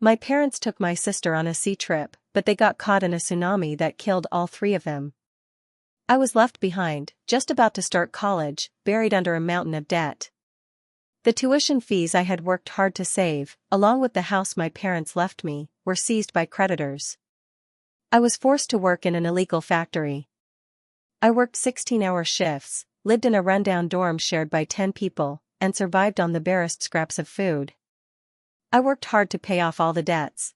My parents took my sister on a sea trip, but they got caught in a tsunami that killed all three of them. I was left behind, just about to start college, buried under a mountain of debt. The tuition fees I had worked hard to save, along with the house my parents left me, were seized by creditors. I was forced to work in an illegal factory. I worked 16-hour shifts, lived in a rundown dorm shared by 10 people, and survived on the barest scraps of food. I worked hard to pay off all the debts.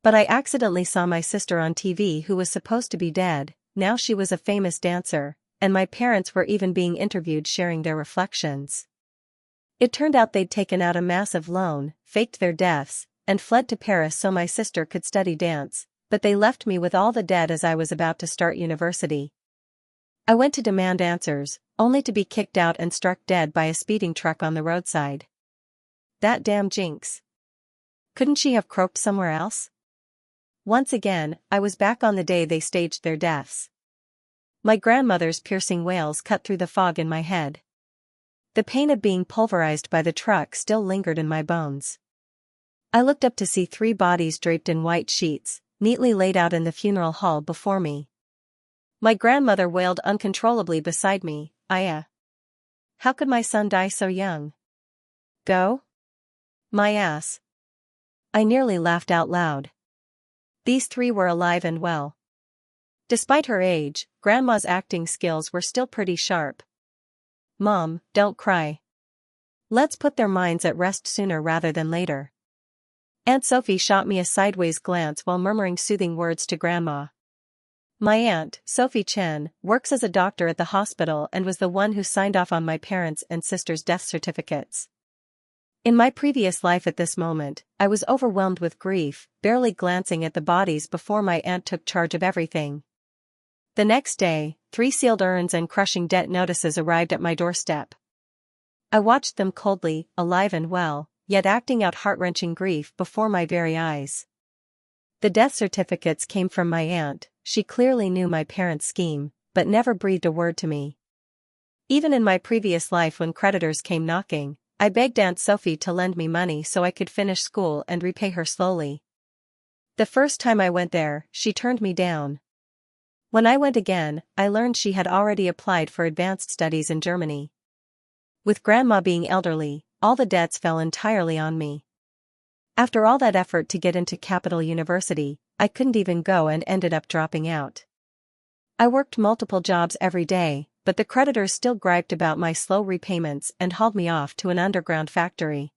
But I accidentally saw my sister on TV who was supposed to be dead. Now she was a famous dancer, and my parents were even being interviewed sharing their reflections. It turned out they'd taken out a massive loan, faked their deaths, and fled to Paris so my sister could study dance, but they left me with all the debt as I was about to start university. I went to demand answers, only to be kicked out and struck dead by a speeding truck on the roadside. That damn jinx. Couldn't she have croaked somewhere else? Once again, I was back on the day they staged their deaths. My grandmother's piercing wails cut through the fog in my head. The pain of being pulverized by the truck still lingered in my bones. I looked up to see 3 bodies draped in white sheets, neatly laid out in the funeral hall before me. My grandmother wailed uncontrollably beside me, "Aya. How could my son die so young? Go? My ass." I nearly laughed out loud. These 3 were alive and well. Despite her age, Grandma's acting skills were still pretty sharp. "Mom, don't cry. Let's put their minds at rest sooner rather than later." Aunt Sophie shot me a sideways glance while murmuring soothing words to Grandma. My aunt, Sophie Chen, works as a doctor at the hospital and was the one who signed off on my parents' and sister's death certificates. In my previous life at this moment, I was overwhelmed with grief, barely glancing at the bodies before my aunt took charge of everything. The next day, 3 sealed urns and crushing debt notices arrived at my doorstep. I watched them coldly, alive and well, yet acting out heart-wrenching grief before my very eyes. The death certificates came from my aunt. She clearly knew my parents' scheme, but never breathed a word to me. Even in my previous life when creditors came knocking, I begged Aunt Sophie to lend me money so I could finish school and repay her slowly. The first time I went there, she turned me down. When I went again, I learned she had already applied for advanced studies in Germany. With Grandma being elderly, all the debts fell entirely on me. After all that effort to get into Capital University, I couldn't even go and ended up dropping out. I worked multiple jobs every day, but the creditors still griped about my slow repayments and hauled me off to an underground factory.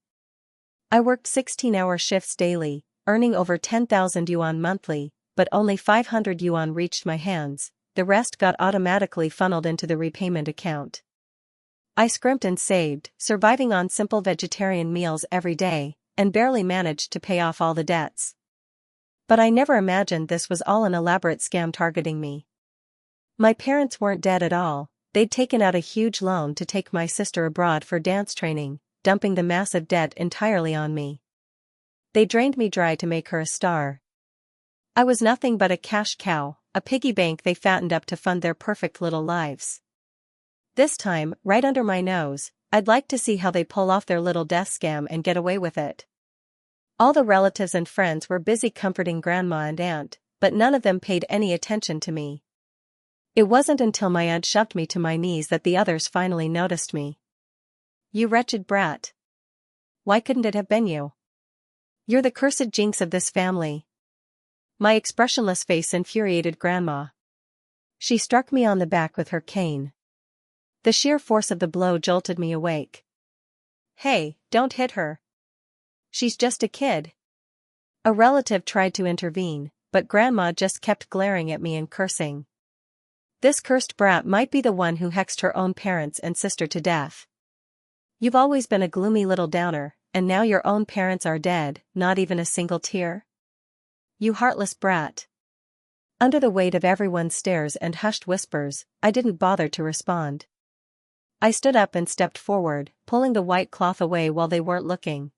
I worked 16-hour shifts daily, earning over 10,000 yuan monthly, but only 500 yuan reached my hands. The rest got automatically funneled into the repayment account. I scrimped and saved, surviving on simple vegetarian meals every day, and barely managed to pay off all the debts. But I never imagined this was all an elaborate scam targeting me. My parents weren't dead at all. They'd taken out a huge loan to take my sister abroad for dance training, dumping the massive debt entirely on me. They drained me dry to make her a star. I was nothing but a cash cow, a piggy bank they fattened up to fund their perfect little lives. This time, right under my nose, I'd like to see how they pull off their little death scam and get away with it. All the relatives and friends were busy comforting Grandma and Aunt, but none of them paid any attention to me. It wasn't until my aunt shoved me to my knees that the others finally noticed me. "You wretched brat. Why couldn't it have been you? You're the cursed jinx of this family." My expressionless face infuriated Grandma. She struck me on the back with her cane. The sheer force of the blow jolted me awake. "Hey, don't hit her. She's just a kid." A relative tried to intervene, but Grandma just kept glaring at me and cursing. This cursed brat might be the one who hexed her own parents and sister to death. "You've always been a gloomy little downer, and now your own parents are dead, not even a single tear? You heartless brat." Under the weight of everyone's stares and hushed whispers, I didn't bother to respond. I stood up and stepped forward, pulling the white cloth away while they weren't looking.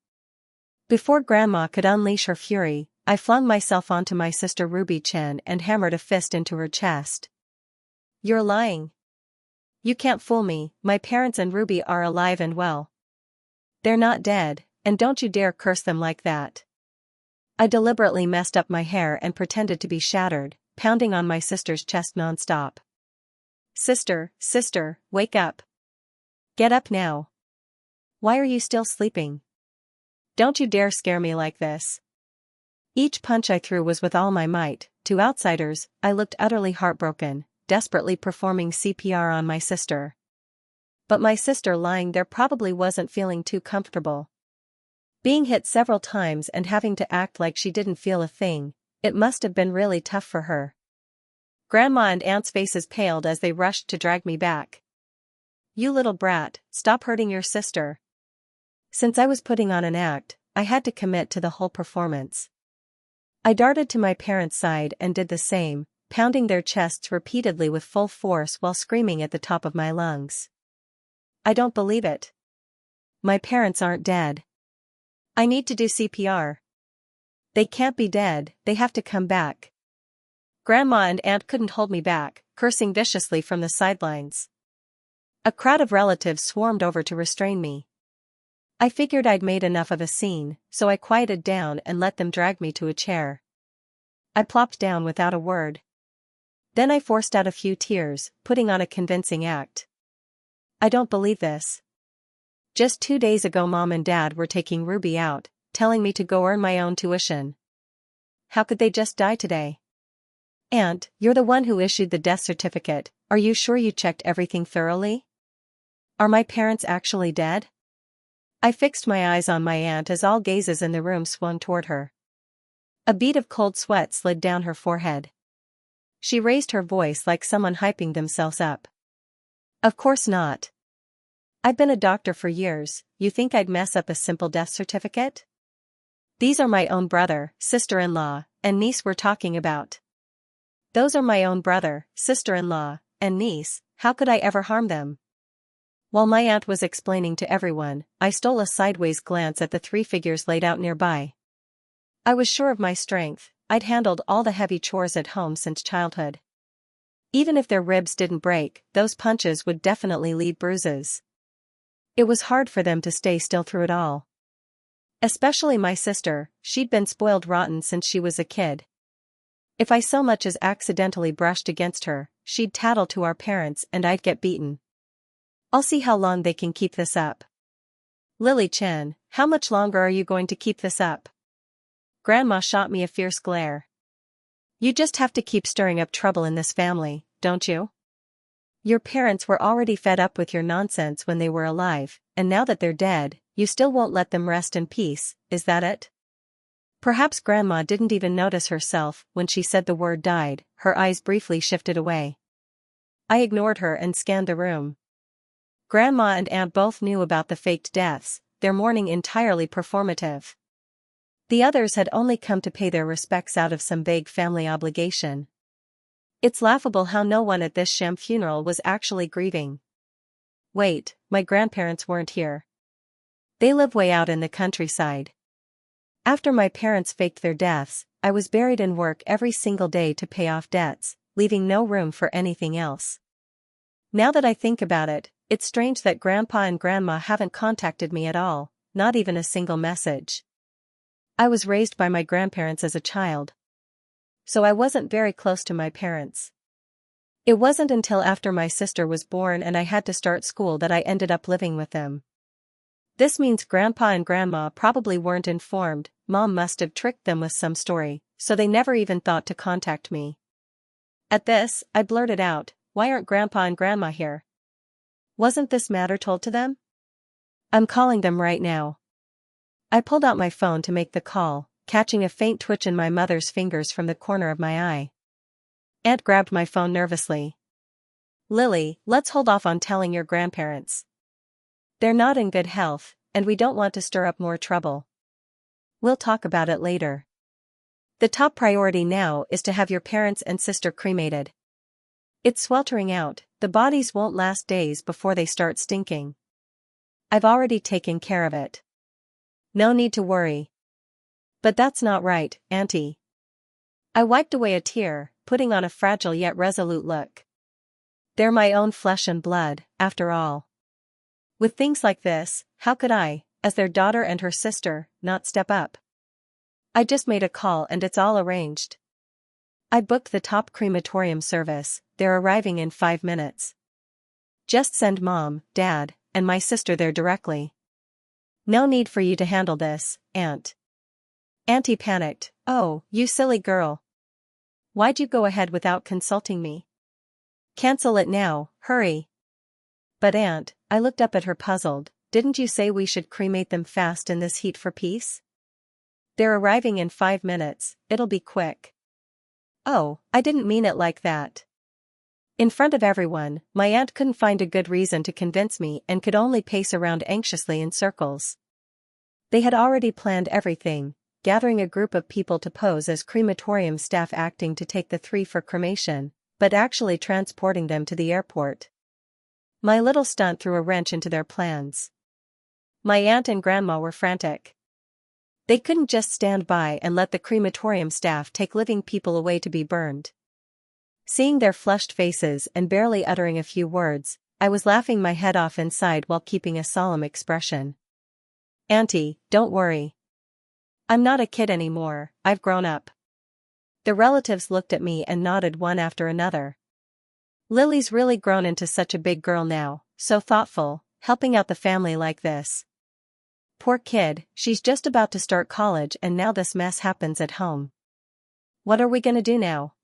Before Grandma could unleash her fury, I flung myself onto my sister Ruby Chen and hammered a fist into her chest. "You're lying. You can't fool me. My parents and Ruby are alive and well. They're not dead, and don't you dare curse them like that." I deliberately messed up my hair and pretended to be shattered, pounding on my sister's chest nonstop. Sister, wake up. Get up now. Why are you still sleeping? Don't you dare scare me like this. Each punch I threw was with all my might. To outsiders, I looked utterly heartbroken, desperately performing CPR on my sister. But my sister lying there probably wasn't feeling too comfortable. Being hit several times and having to act like she didn't feel a thing, it must have been really tough for her. Grandma and Aunt's faces paled as they rushed to drag me back. You little brat, stop hurting your sister. Since I was putting on an act, I had to commit to the whole performance. I darted to my parents' side and did the same, pounding their chests repeatedly with full force while screaming at the top of my lungs. I don't believe it. My parents aren't dead. I need to do CPR. They can't be dead, they have to come back. Grandma and Aunt couldn't hold me back, cursing viciously from the sidelines. A crowd of relatives swarmed over to restrain me. I figured I'd made enough of a scene, so I quieted down and let them drag me to a chair. I plopped down without a word. Then I forced out a few tears, putting on a convincing act. I don't believe this. Just 2 days ago Mom and Dad were taking Ruby out, telling me to go earn my own tuition. How could they just die today? Aunt, you're the one who issued the death certificate, are you sure you checked everything thoroughly? Are my parents actually dead? I fixed my eyes on my aunt as all gazes in the room swung toward her. A bead of cold sweat slid down her forehead. She raised her voice like someone hyping themselves up. Of course not. I've been a doctor for years, you think I'd mess up a simple death certificate? These are my own brother, sister-in-law, and niece we're talking about. Those are my own brother, sister-in-law, and niece, how could I ever harm them? While my aunt was explaining to everyone, I stole a sideways glance at the 3 figures laid out nearby. I was sure of my strength, I'd handled all the heavy chores at home since childhood. Even if their ribs didn't break, those punches would definitely leave bruises. It was hard for them to stay still through it all. Especially my sister, she'd been spoiled rotten since she was a kid. If I so much as accidentally brushed against her, she'd tattle to our parents and I'd get beaten. I'll see how long they can keep this up. Lily Chen, how much longer are you going to keep this up? Grandma shot me a fierce glare. You just have to keep stirring up trouble in this family, don't you? Your parents were already fed up with your nonsense when they were alive, and now that they're dead, you still won't let them rest in peace, is that it? Perhaps Grandma didn't even notice herself when she said the word died, her eyes briefly shifted away. I ignored her and scanned the room. Grandma and Aunt both knew about the faked deaths, their mourning entirely performative. The others had only come to pay their respects out of some vague family obligation. It's laughable how no one at this sham funeral was actually grieving. Wait, my grandparents weren't here. They live way out in the countryside. After my parents faked their deaths, I was buried in work every single day to pay off debts, leaving no room for anything else. Now that I think about it, it's strange that Grandpa and Grandma haven't contacted me at all, not even a single message. I was raised by my grandparents as a child, so I wasn't very close to my parents. It wasn't until after my sister was born and I had to start school that I ended up living with them. This means Grandpa and Grandma probably weren't informed, Mom must have tricked them with some story, so they never even thought to contact me. At this, I blurted out, why aren't Grandpa and Grandma here? Wasn't this matter told to them? I'm calling them right now. I pulled out my phone to make the call, catching a faint twitch in my mother's fingers from the corner of my eye. Aunt grabbed my phone nervously. Lily, let's hold off on telling your grandparents. They're not in good health, and we don't want to stir up more trouble. We'll talk about it later. The top priority now is to have your parents and sister cremated. It's sweltering out, the bodies won't last days before they start stinking. I've already taken care of it. No need to worry. But that's not right, Auntie. I wiped away a tear, putting on a fragile yet resolute look. They're my own flesh and blood, after all. With things like this, how could I, as their daughter and her sister, not step up? I just made a call and it's all arranged. I booked the top crematorium service, they're arriving in 5 minutes. Just send Mom, Dad, and my sister there directly. No need for you to handle this, Aunt. Auntie panicked. Oh, you silly girl. Why'd you go ahead without consulting me? Cancel it now, hurry. But Aunt, I looked up at her puzzled, didn't you say we should cremate them fast in this heat for peace? They're arriving in 5 minutes, it'll be quick. Oh, I didn't mean it like that. In front of everyone, my aunt couldn't find a good reason to convince me and could only pace around anxiously in circles. They had already planned everything, gathering a group of people to pose as crematorium staff acting to take the 3 for cremation, but actually transporting them to the airport. My little stunt threw a wrench into their plans. My aunt and grandma were frantic. They couldn't just stand by and let the crematorium staff take living people away to be burned. Seeing their flushed faces and barely uttering a few words, I was laughing my head off inside while keeping a solemn expression. Auntie, don't worry. I'm not a kid anymore, I've grown up. The relatives looked at me and nodded one after another. Lily's really grown into such a big girl now, so thoughtful, helping out the family like this. Poor kid, she's just about to start college and now this mess happens at home. What are we gonna do now?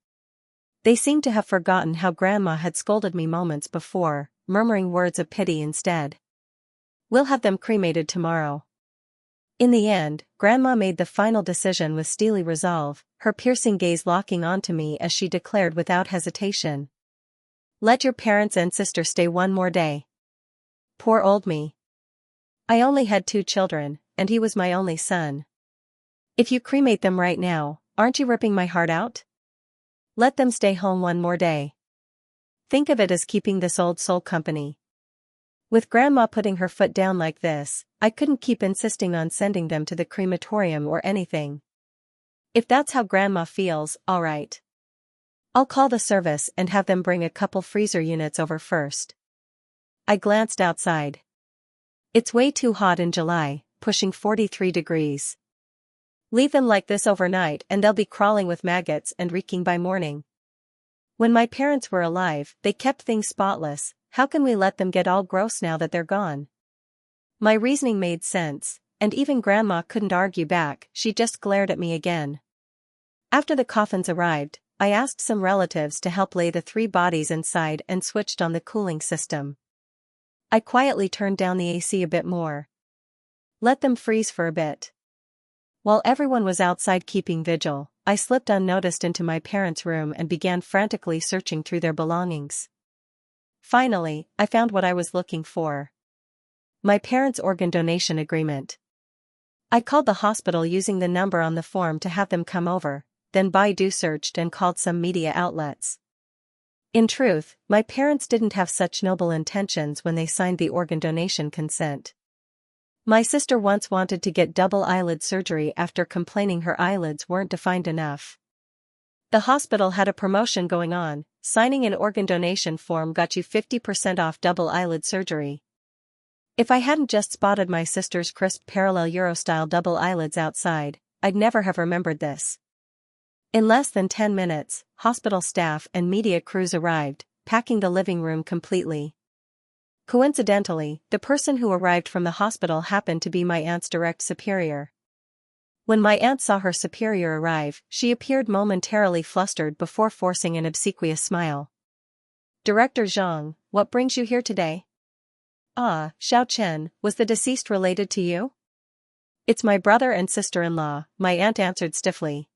They seemed to have forgotten how Grandma had scolded me moments before, murmuring words of pity instead. We'll have them cremated tomorrow. In the end, Grandma made the final decision with steely resolve, her piercing gaze locking onto me as she declared without hesitation. Let your parents and sister stay one more day. Poor old me. I only had 2 children, and he was my only son. If you cremate them right now, aren't you ripping my heart out? Let them stay home one more day. Think of it as keeping this old soul company. With Grandma putting her foot down like this, I couldn't keep insisting on sending them to the crematorium or anything. If that's how Grandma feels, all right. I'll call the service and have them bring a couple freezer units over first. I glanced outside. It's way too hot in July, pushing 43 degrees. Leave them like this overnight and they'll be crawling with maggots and reeking by morning. When my parents were alive, they kept things spotless. How can we let them get all gross now that they're gone? My reasoning made sense, and even Grandma couldn't argue back, she just glared at me again. After the coffins arrived, I asked some relatives to help lay the 3 bodies inside and switched on the cooling system. I quietly turned down the AC a bit more. Let them freeze for a bit. While everyone was outside keeping vigil, I slipped unnoticed into my parents' room and began frantically searching through their belongings. Finally, I found what I was looking for. My parents' organ donation agreement. I called the hospital using the number on the form to have them come over, then Baidu searched and called some media outlets. In truth, my parents didn't have such noble intentions when they signed the organ donation consent. My sister once wanted to get double eyelid surgery after complaining her eyelids weren't defined enough. The hospital had a promotion going on, signing an organ donation form got you 50% off double eyelid surgery. If I hadn't just spotted my sister's crisp parallel Euro-style double eyelids outside, I'd never have remembered this. In less than 10 minutes, hospital staff and media crews arrived, packing the living room completely. Coincidentally, the person who arrived from the hospital happened to be my aunt's direct superior. When my aunt saw her superior arrive, she appeared momentarily flustered before forcing an obsequious smile. Director Zhang, what brings you here today? Ah, Xiao Chen, was the deceased related to you? It's my brother and sister-in-law, my aunt answered stiffly.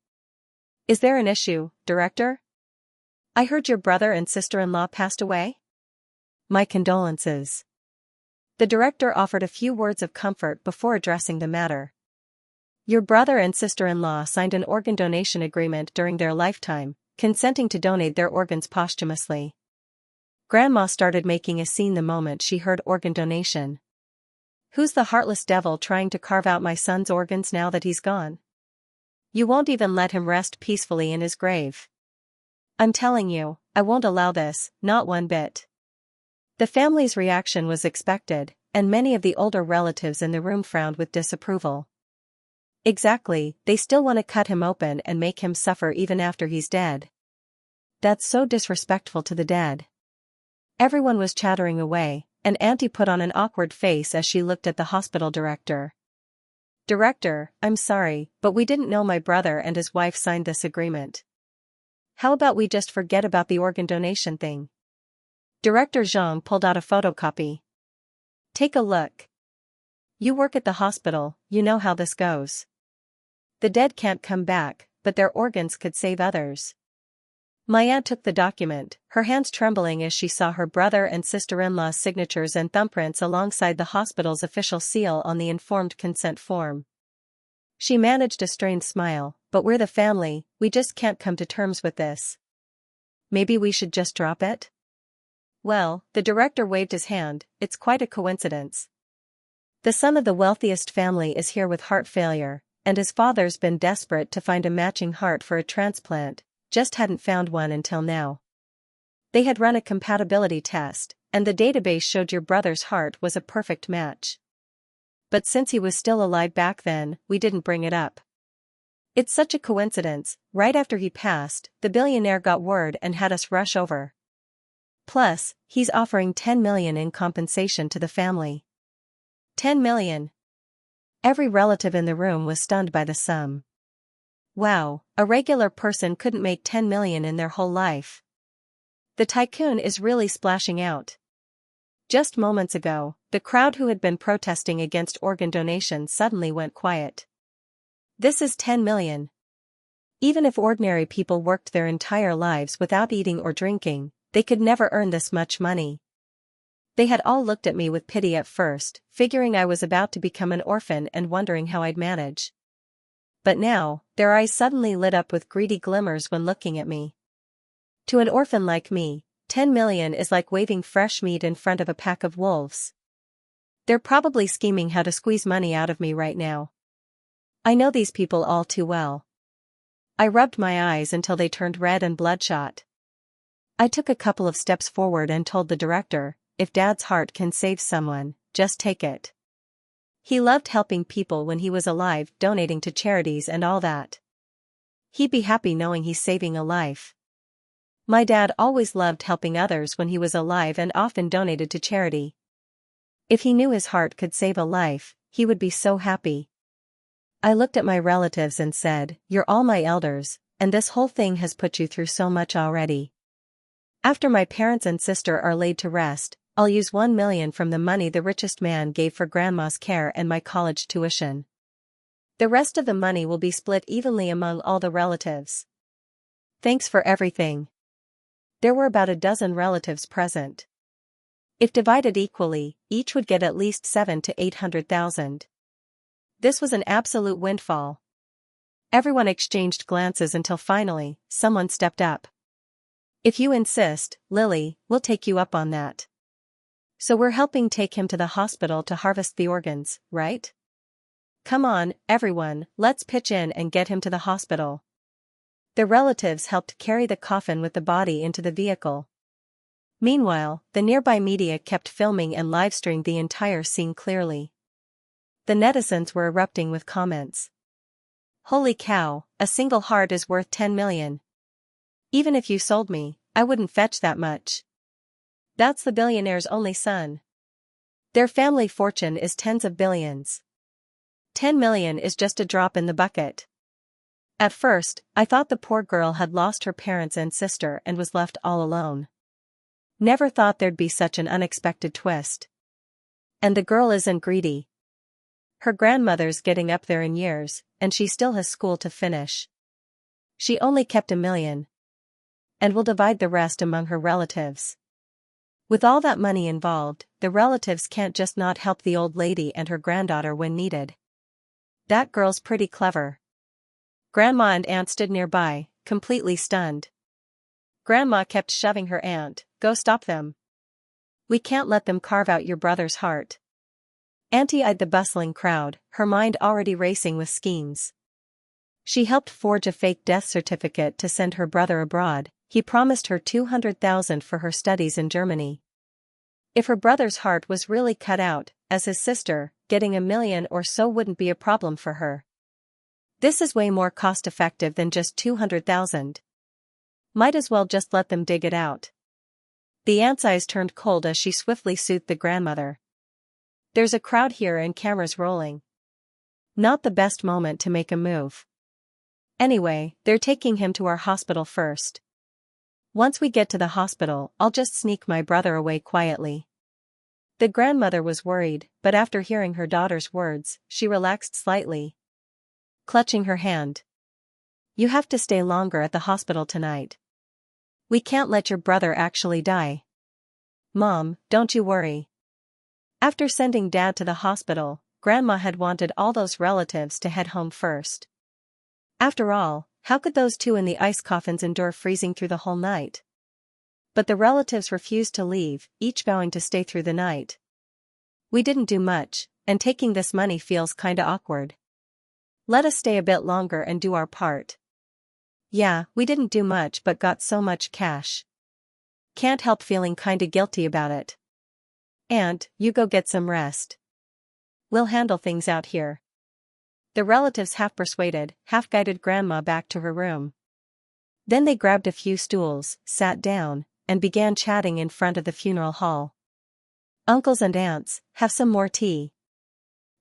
Is there an issue, Director? I heard your brother and sister-in-law passed away? My condolences. The director offered a few words of comfort before addressing the matter. Your brother and sister-in-law signed an organ donation agreement during their lifetime, consenting to donate their organs posthumously. Grandma started making a scene the moment she heard organ donation. Who's the heartless devil trying to carve out my son's organs now that he's gone? You won't even let him rest peacefully in his grave. I'm telling you, I won't allow this, not one bit. The family's reaction was expected, and many of the older relatives in the room frowned with disapproval. Exactly, they still want to cut him open and make him suffer even after he's dead. That's so disrespectful to the dead. Everyone was chattering away, and Auntie put on an awkward face as she looked at the hospital director. Director, I'm sorry, but we didn't know my brother and his wife signed this agreement. How about we just forget about the organ donation thing? Director Zhang pulled out a photocopy. Take a look. You work at the hospital, you know how this goes. The dead can't come back, but their organs could save others. My aunt took the document, her hands trembling as she saw her brother and sister-in-law's signatures and thumbprints alongside the hospital's official seal on the informed consent form. She managed a strained smile, but we're the family, we just can't come to terms with this. Maybe we should just drop it? Well, the director waved his hand, it's quite a coincidence. The son of the wealthiest family is here with heart failure, and his father's been desperate to find a matching heart for a transplant, just hadn't found one until now. They had run a compatibility test, and the database showed your brother's heart was a perfect match. But since he was still alive back then, we didn't bring it up. It's such a coincidence, right after he passed, the billionaire got word and had us rush over. Plus, he's offering $10 million in compensation to the family. $10 million. Every relative in the room was stunned by the sum. Wow, a regular person couldn't make $10 million in their whole life. The tycoon is really splashing out. Just moments ago, the crowd who had been protesting against organ donation suddenly went quiet. This is $10 million. Even if ordinary people worked their entire lives without eating or drinking, they could never earn this much money. They had all looked at me with pity at first, figuring I was about to become an orphan and wondering how I'd manage. But now, their eyes suddenly lit up with greedy glimmers when looking at me. To an orphan like me, $10 million is like waving fresh meat in front of a pack of wolves. They're probably scheming how to squeeze money out of me right now. I know these people all too well. I rubbed my eyes until they turned red and bloodshot. I took a couple of steps forward and told the director, if Dad's heart can save someone, just take it. He loved helping people when he was alive, donating to charities and all that. He'd be happy knowing he's saving a life. My dad always loved helping others when he was alive and often donated to charity. If he knew his heart could save a life, he would be so happy. I looked at my relatives and said, you're all my elders, and this whole thing has put you through so much already. After my parents and sister are laid to rest, I'll use $1 million from the money the richest man gave for Grandma's care and my college tuition. The rest of the money will be split evenly among all the relatives. Thanks for everything. There were about a dozen relatives present. If divided equally, each would get at least $700,000 to $800,000. This was an absolute windfall. Everyone exchanged glances until finally, someone stepped up. If you insist, Lily, we'll take you up on that. So we're helping take him to the hospital to harvest the organs, right? Come on, everyone, let's pitch in and get him to the hospital. The relatives helped carry the coffin with the body into the vehicle. Meanwhile, the nearby media kept filming and live-streamed the entire scene clearly. The netizens were erupting with comments. Holy cow, a single heart is worth $10 million. Even if you sold me, I wouldn't fetch that much. That's the billionaire's only son. Their family fortune is tens of billions. $10 million is just a drop in the bucket. At first, I thought the poor girl had lost her parents and sister and was left all alone. Never thought there'd be such an unexpected twist. And the girl isn't greedy. Her grandmother's getting up there in years, and she still has school to finish. She only kept $1 million. And will divide the rest among her relatives. With all that money involved, the relatives can't just not help the old lady and her granddaughter when needed. That girl's pretty clever. Grandma and aunt stood nearby, completely stunned. Grandma kept shoving her aunt, go stop them. We can't let them carve out your brother's heart. Auntie eyed the bustling crowd, her mind already racing with schemes. She helped forge a fake death certificate to send her brother abroad. He promised her $200,000 for her studies in Germany. If her brother's heart was really cut out, as his sister, getting $1 million or so wouldn't be a problem for her. This is way more cost-effective than just 200,000. Might as well just let them dig it out. The aunt's eyes turned cold as she swiftly soothed the grandmother. There's a crowd here and cameras rolling. Not the best moment to make a move. Anyway, they're taking him to our hospital first. Once we get to the hospital, I'll just sneak my brother away quietly. The grandmother was worried, but after hearing her daughter's words, she relaxed slightly. Clutching her hand. You have to stay longer at the hospital tonight. We can't let your brother actually die. Mom, don't you worry. After sending Dad to the hospital, Grandma had wanted all those relatives to head home first. After all, how could those two in the ice coffins endure freezing through the whole night? But the relatives refused to leave, each vowing to stay through the night. We didn't do much, and taking this money feels kinda awkward. Let us stay a bit longer and do our part. Yeah, we didn't do much but got so much cash. Can't help feeling kinda guilty about it. Aunt, you go get some rest. We'll handle things out here. The relatives half persuaded, half guided Grandma back to her room. Then they grabbed a few stools, sat down, and began chatting in front of the funeral hall. Uncles and aunts, have some more tea.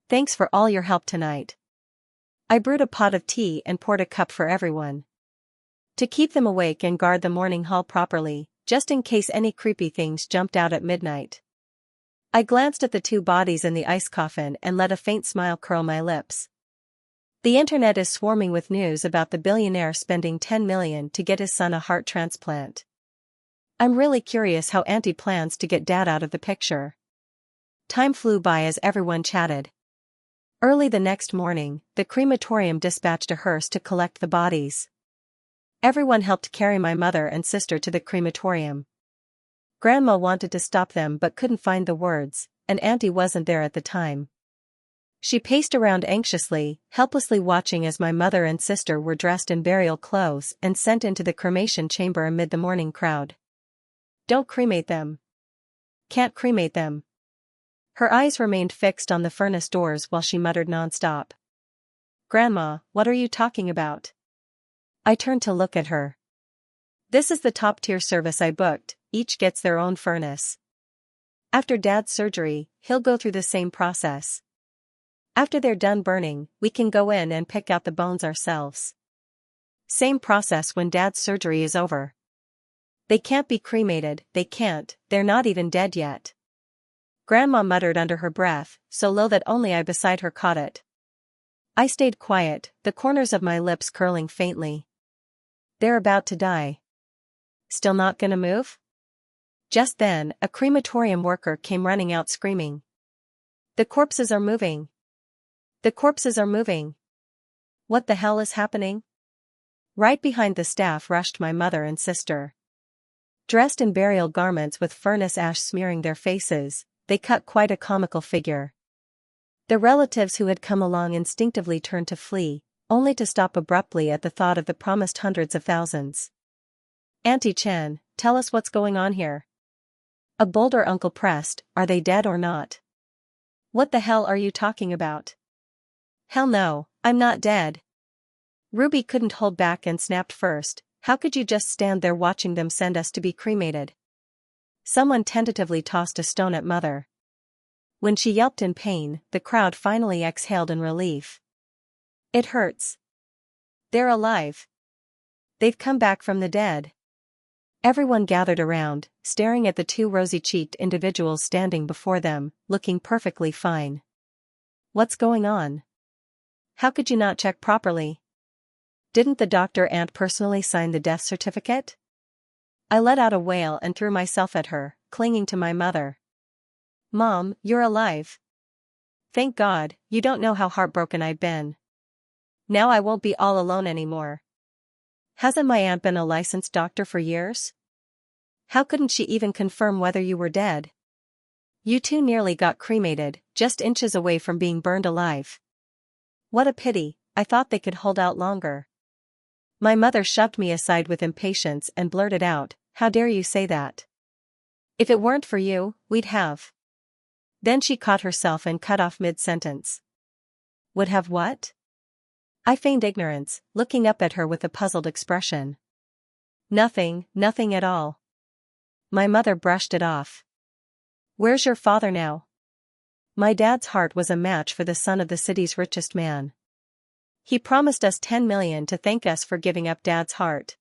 Thanks for all your help tonight. I brewed a pot of tea and poured a cup for everyone. To keep them awake and guard the morning hall properly, just in case any creepy things jumped out at midnight. I glanced at the two bodies in the ice coffin and let a faint smile curl my lips. The internet is swarming with news about the billionaire spending $10 million to get his son a heart transplant. I'm really curious how Auntie plans to get Dad out of the picture. Time flew by as everyone chatted. Early the next morning, the crematorium dispatched a hearse to collect the bodies. Everyone helped carry my mother and sister to the crematorium. Grandma wanted to stop them but couldn't find the words, and Auntie wasn't there at the time. She paced around anxiously, helplessly watching as my mother and sister were dressed in burial clothes and sent into the cremation chamber amid the mourning crowd. Don't cremate them. Can't cremate them. Her eyes remained fixed on the furnace doors while she muttered nonstop. Grandma, what are you talking about? I turned to look at her. This is the top-tier service I booked, each gets their own furnace. After Dad's surgery, he'll go through the same process. After they're done burning, we can go in and pick out the bones ourselves. Same process when Dad's surgery is over. They can't be cremated, they can't, they're not even dead yet. Grandma muttered under her breath, so low that only I beside her caught it. I stayed quiet, the corners of my lips curling faintly. They're about to die. Still not gonna move? Just then, a crematorium worker came running out screaming. The corpses are moving. The corpses are moving. What the hell is happening? Right behind the staff rushed my mother and sister. Dressed in burial garments with furnace ash smearing their faces, they cut quite a comical figure. The relatives who had come along instinctively turned to flee, only to stop abruptly at the thought of the promised hundreds of thousands. Auntie Chen, tell us what's going on here. A bolder uncle pressed, are they dead or not? What the hell are you talking about? Hell no, I'm not dead. Ruby couldn't hold back and snapped first, how could you just stand there watching them send us to be cremated? Someone tentatively tossed a stone at Mother. When she yelped in pain, the crowd finally exhaled in relief. It hurts. They're alive. They've come back from the dead. Everyone gathered around, staring at the two rosy-cheeked individuals standing before them, looking perfectly fine. What's going on? How could you not check properly? Didn't the doctor aunt personally sign the death certificate? I let out a wail and threw myself at her, clinging to my mother. Mom, you're alive. Thank God, you don't know how heartbroken I've been. Now I won't be all alone anymore. Hasn't my aunt been a licensed doctor for years? How couldn't she even confirm whether you were dead? You two nearly got cremated, just inches away from being burned alive. What a pity, I thought they could hold out longer. My mother shoved me aside with impatience and blurted out, how dare you say that? If it weren't for you, we'd have. Then she caught herself and cut off mid-sentence. Would have what? I feigned ignorance, looking up at her with a puzzled expression. Nothing at all. My mother brushed it off. Where's your father now? My dad's heart was a match for the son of the city's richest man. He promised us 10 million to thank us for giving up dad's heart.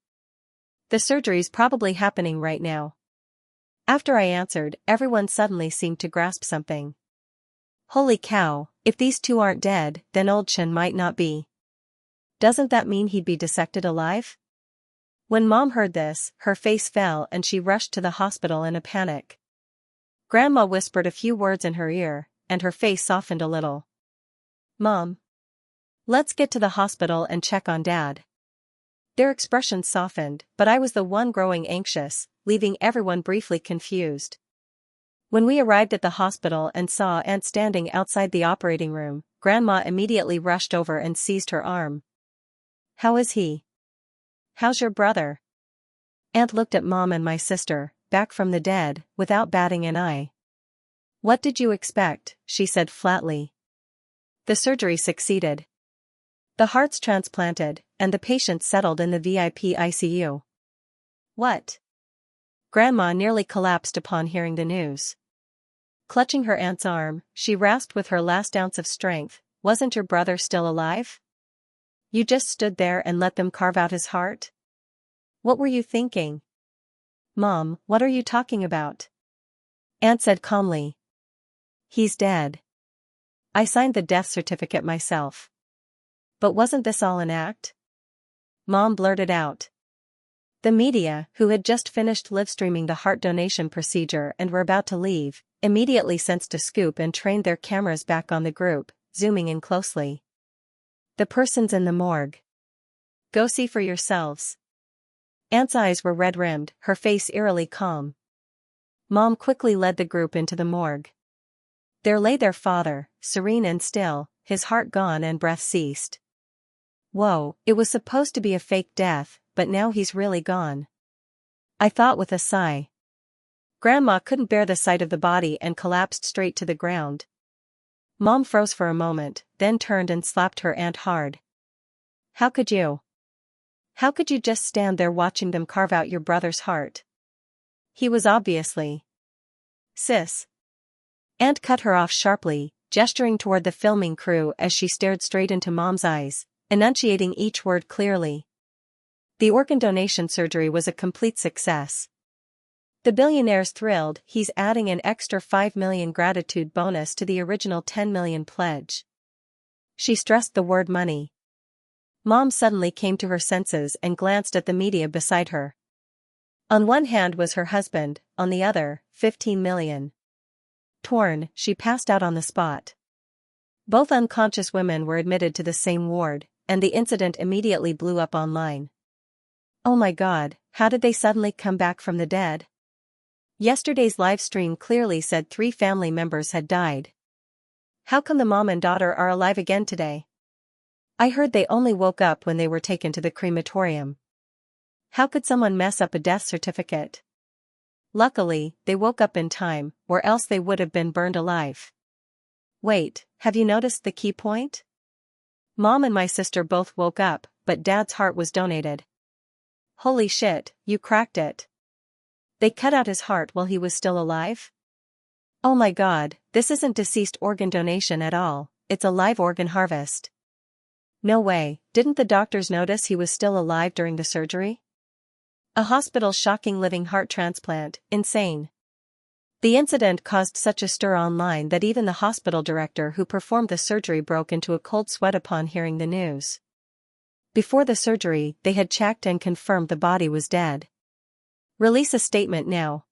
The surgery's probably happening right now. After I answered, everyone suddenly seemed to grasp something. Holy cow, if these two aren't dead, then old Shen might not be. Doesn't that mean he'd be dissected alive? When Mom heard this, her face fell and she rushed to the hospital in a panic. Grandma whispered a few words in her ear, and her face softened a little. Mom, let's get to the hospital and check on Dad. Their expressions softened, but I was the one growing anxious, leaving everyone briefly confused. When we arrived at the hospital and saw Aunt standing outside the operating room, Grandma immediately rushed over and seized her arm. How is he? How's your brother? Aunt looked at Mom and my sister, back from the dead, without batting an eye. What did you expect? She said flatly. The surgery succeeded. The heart's transplanted, and the patient settled in the VIP ICU. What? Grandma nearly collapsed upon hearing the news. Clutching her aunt's arm, she rasped with her last ounce of strength, wasn't your brother still alive? You just stood there and let them carve out his heart? What were you thinking? Mom, what are you talking about? Aunt said calmly. He's dead. I signed the death certificate myself. But wasn't this all an act? Mom blurted out. The media, who had just finished live-streaming the heart donation procedure and were about to leave, immediately sensed a scoop and trained their cameras back on the group, zooming in closely. The person's in the morgue. Go see for yourselves. Aunt's eyes were red-rimmed, her face eerily calm. Mom quickly led the group into the morgue. There lay their father, serene and still, his heart gone and breath ceased. Whoa, it was supposed to be a fake death, but now he's really gone. I thought with a sigh. Grandma couldn't bear the sight of the body and collapsed straight to the ground. Mom froze for a moment, then turned and slapped her aunt hard. How could you? How could you just stand there watching them carve out your brother's heart? He was obviously. Sis. Aunt cut her off sharply, gesturing toward the filming crew as she stared straight into Mom's eyes, enunciating each word clearly. The organ donation surgery was a complete success. The billionaire's thrilled, he's adding an extra 5 million gratitude bonus to the original 10 million pledge. She stressed the word money. Mom suddenly came to her senses and glanced at the media beside her. On one hand was her husband, on the other, 15 million. Torn, she passed out on the spot. Both unconscious women were admitted to the same ward, and the incident immediately blew up online. Oh my God, how did they suddenly come back from the dead? Yesterday's live stream clearly said 3 family members had died. How come the mom and daughter are alive again today? I heard they only woke up when they were taken to the crematorium. How could someone mess up a death certificate? Luckily, they woke up in time, or else they would have been burned alive. Wait, have you noticed the key point? Mom and my sister both woke up, but Dad's heart was donated. Holy shit, you cracked it. They cut out his heart while he was still alive? Oh my God, this isn't deceased organ donation at all, it's a live organ harvest. No way, didn't the doctors notice he was still alive during the surgery? A hospital shocking living heart transplant, insane. The incident caused such a stir online that even the hospital director who performed the surgery broke into a cold sweat upon hearing the news. Before the surgery, they had checked and confirmed the body was dead. Release a statement now.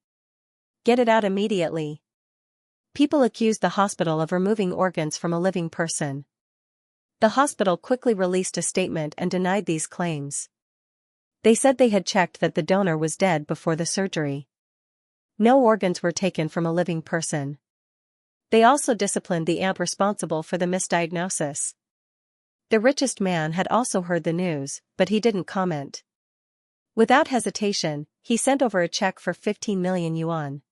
Get it out immediately. People accused the hospital of removing organs from a living person. The hospital quickly released a statement and denied these claims. They said they had checked that the donor was dead before the surgery. No organs were taken from a living person. They also disciplined the aunt responsible for the misdiagnosis. The richest man had also heard the news, but he didn't comment. Without hesitation, he sent over a check for 15 million yuan.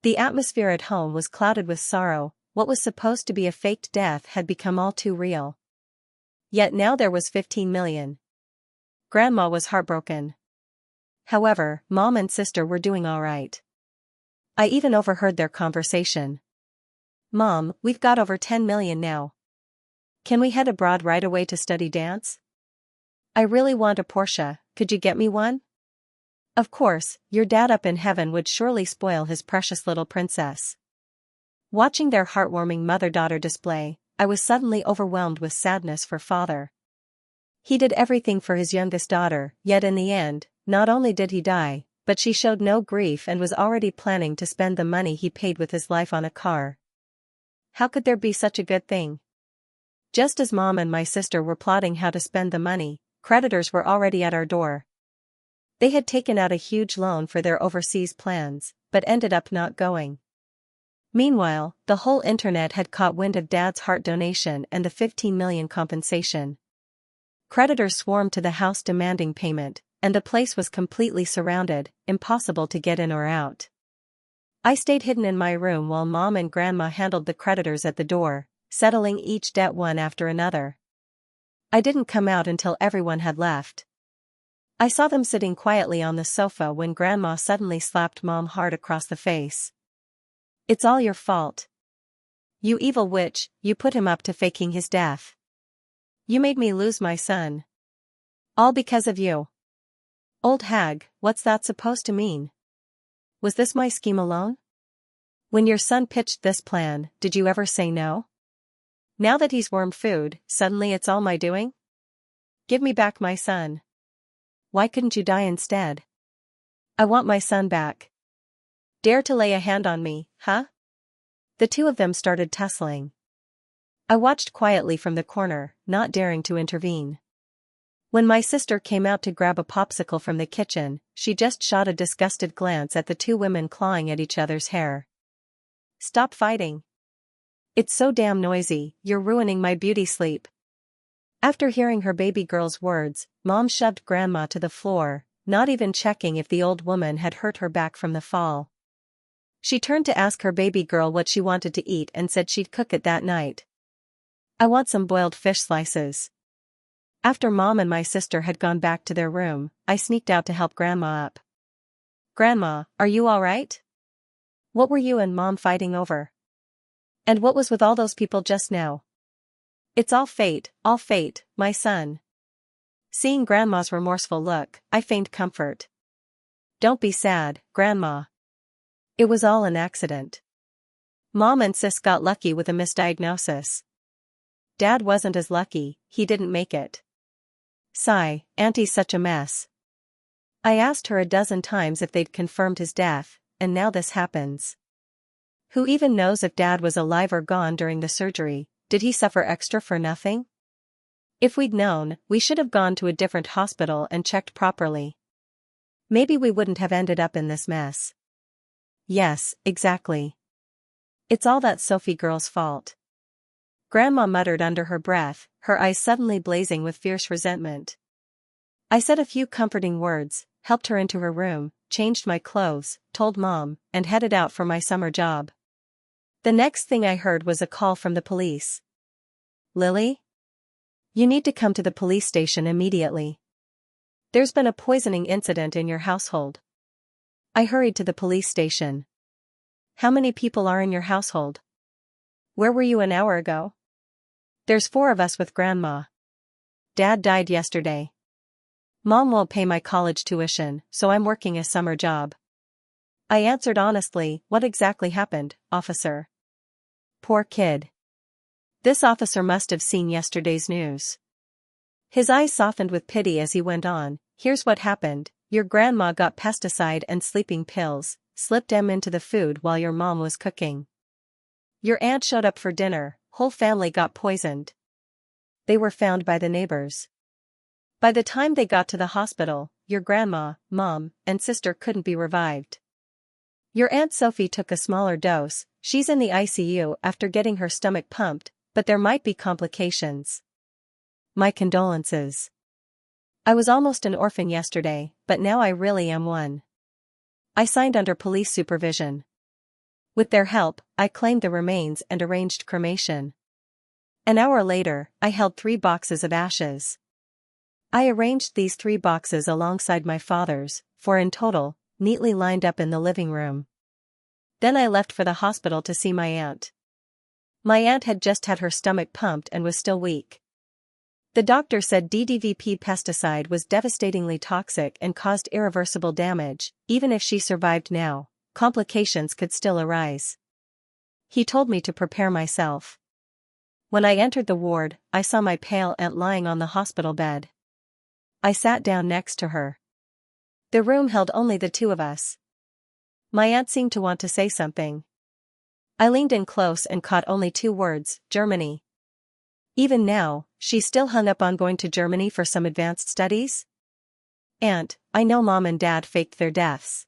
The atmosphere at home was clouded with sorrow. What was supposed to be a faked death had become all too real. Yet now there was 15 million. Grandma was heartbroken. However, Mom and sister were doing all right. I even overheard their conversation. Mom, we've got over 10 million now. Can we head abroad right away to study dance? I really want a Porsche, could you get me one? Of course, your dad up in heaven would surely spoil his precious little princess. Watching their heartwarming mother-daughter display, I was suddenly overwhelmed with sadness for father. He did everything for his youngest daughter, yet in the end, not only did he die, but she showed no grief and was already planning to spend the money he paid with his life on a car. How could there be such a good thing? Just as Mom and my sister were plotting how to spend the money, creditors were already at our door. They had taken out a huge loan for their overseas plans, but ended up not going. Meanwhile, the whole internet had caught wind of Dad's heart donation and the 15 million compensation. Creditors swarmed to the house demanding payment, and the place was completely surrounded, impossible to get in or out. I stayed hidden in my room while Mom and Grandma handled the creditors at the door, settling each debt one after another. I didn't come out until everyone had left. I saw them sitting quietly on the sofa when Grandma suddenly slapped Mom hard across the face. It's all your fault. You evil witch, you put him up to faking his death. You made me lose my son. All because of you. Old hag, what's that supposed to mean? Was this my scheme alone? When your son pitched this plan, did you ever say no? Now that he's worm food, suddenly it's all my doing? Give me back my son. Why couldn't you die instead? I want my son back. Dare to lay a hand on me, huh? The two of them started tussling. I watched quietly from the corner, not daring to intervene. When my sister came out to grab a popsicle from the kitchen, she just shot a disgusted glance at the two women clawing at each other's hair. Stop fighting. It's so damn noisy, you're ruining my beauty sleep. After hearing her baby girl's words, Mom shoved Grandma to the floor, not even checking if the old woman had hurt her back from the fall. She turned to ask her baby girl what she wanted to eat and said she'd cook it that night. I want some boiled fish slices. After Mom and my sister had gone back to their room, I sneaked out to help Grandma up. Grandma, are you all right? What were you and Mom fighting over? And what was with all those people just now? It's all fate, my son. Seeing Grandma's remorseful look, I feigned comfort. Don't be sad, Grandma. It was all an accident. Mom and Sis got lucky with a misdiagnosis. Dad wasn't as lucky, he didn't make it. Sigh, Auntie's such a mess. I asked her a dozen times if they'd confirmed his death, and now this happens. Who even knows if Dad was alive or gone during the surgery? Did he suffer extra for nothing? If we'd known, we should have gone to a different hospital and checked properly. Maybe we wouldn't have ended up in this mess. Yes, exactly. It's all that Sophie girl's fault. Grandma muttered under her breath, her eyes suddenly blazing with fierce resentment. I said a few comforting words, helped her into her room, changed my clothes, told Mom, and headed out for my summer job. The next thing I heard was a call from the police. Lily? You need to come to the police station immediately. There's been a poisoning incident in your household. I hurried to the police station. How many people are in your household? Where were you an hour ago? There's 4 of us with Grandma. Dad died yesterday. Mom won't pay my college tuition, so I'm working a summer job. I answered honestly, what exactly happened, officer? Poor kid. This officer must have seen yesterday's news. His eyes softened with pity as he went on, here's what happened, your grandma got pesticide and sleeping pills, slipped them into the food while your mom was cooking. Your aunt showed up for dinner, whole family got poisoned. They were found by the neighbors. By the time they got to the hospital, your grandma, mom, and sister couldn't be revived. Your Aunt Sophie took a smaller dose, she's in the ICU after getting her stomach pumped, but there might be complications. My condolences. I was almost an orphan yesterday, but now I really am one. I signed under police supervision. With their help, I claimed the remains and arranged cremation. An hour later, I held 3 boxes of ashes. I arranged these 3 boxes alongside my father's, 4 in total, neatly lined up in the living room. Then I left for the hospital to see my aunt. My aunt had just had her stomach pumped and was still weak. The doctor said DDVP pesticide was devastatingly toxic and caused irreversible damage. Even if she survived now, complications could still arise. He told me to prepare myself. When I entered the ward, I saw my pale aunt lying on the hospital bed. I sat down next to her. The room held only the 2 of us. My aunt seemed to want to say something. I leaned in close and caught only 2 words: Germany. Even now, she's still hung up on going to Germany for some advanced studies? Aunt, I know Mom and Dad faked their deaths.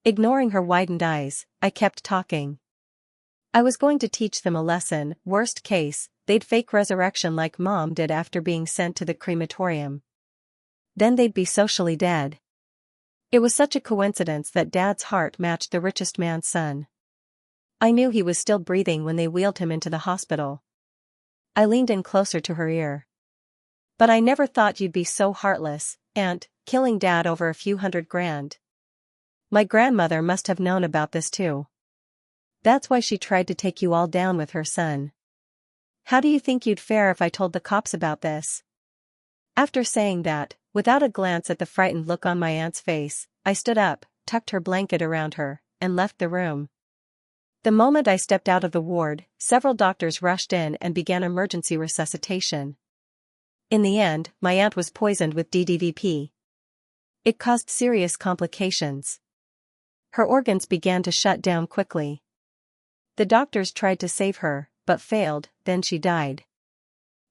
Ignoring her widened eyes, I kept talking. I was going to teach them a lesson. Worst case, they'd fake resurrection like Mom did after being sent to the crematorium. Then they'd be socially dead. It was such a coincidence that Dad's heart matched the richest man's son. I knew he was still breathing when they wheeled him into the hospital. I leaned in closer to her ear. But I never thought you'd be so heartless, Aunt, killing Dad over a few $100,000. My grandmother must have known about this too. That's why she tried to take you all down with her son. How do you think you'd fare if I told the cops about this? After saying that, without a glance at the frightened look on my aunt's face, I stood up, tucked her blanket around her, and left the room. The moment I stepped out of the ward, several doctors rushed in and began emergency resuscitation. In the end, my aunt was poisoned with DDVP. It caused serious complications. Her organs began to shut down quickly. The doctors tried to save her, but failed. Then she died.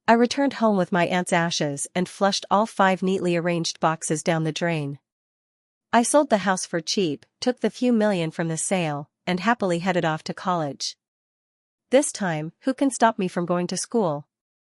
I returned home with my aunt's ashes and flushed all 5 neatly arranged boxes down the drain. I sold the house for cheap, took the few million from the sale, and happily headed off to college. This time, who can stop me from going to school?